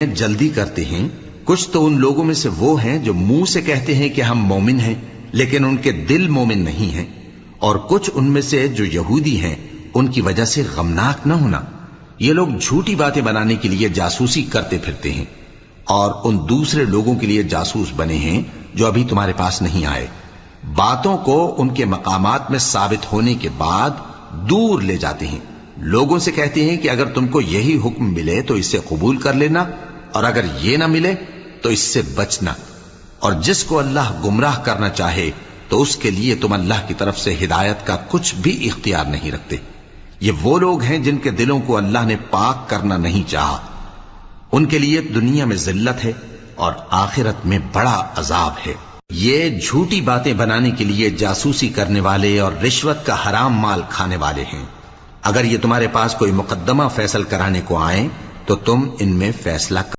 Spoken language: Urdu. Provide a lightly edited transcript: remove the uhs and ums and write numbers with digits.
جلدی کرتے ہیں، کچھ تو ان لوگوں میں سے وہ ہیں جو منہ سے کہتے ہیں کہ ہم مومن ہیں لیکن ان کے دل مومن نہیں ہیں، اور کچھ ان میں سے جو یہودی ہیں ان کی وجہ سے غمناک نہ ہونا۔ یہ لوگ جھوٹی باتیں بنانے کے لیے جاسوسی کرتے پھرتے ہیں اور ان دوسرے لوگوں کے لیے جاسوس بنے ہیں جو ابھی تمہارے پاس نہیں آئے، باتوں کو ان کے مقامات میں ثابت ہونے کے بعد دور لے جاتے ہیں، لوگوں سے کہتے ہیں کہ اگر تم کو یہی حکم ملے تو اسے قبول کر لینا، اور اگر یہ نہ ملے تو اس سے بچنا، اور جس کو اللہ گمراہ کرنا چاہے تو اس کے لیے تم اللہ کی طرف سے ہدایت کا کچھ بھی اختیار نہیں رکھتے۔ یہ وہ لوگ ہیں جن کے دلوں کو اللہ نے پاک کرنا نہیں چاہا، ان کے لیے دنیا میں ذلت ہے اور آخرت میں بڑا عذاب ہے۔ یہ جھوٹی باتیں بنانے کے لیے جاسوسی کرنے والے اور رشوت کا حرام مال کھانے والے ہیں۔ اگر یہ تمہارے پاس کوئی مقدمہ فیصل کرانے کو آئیں تو تم ان میں فیصلہ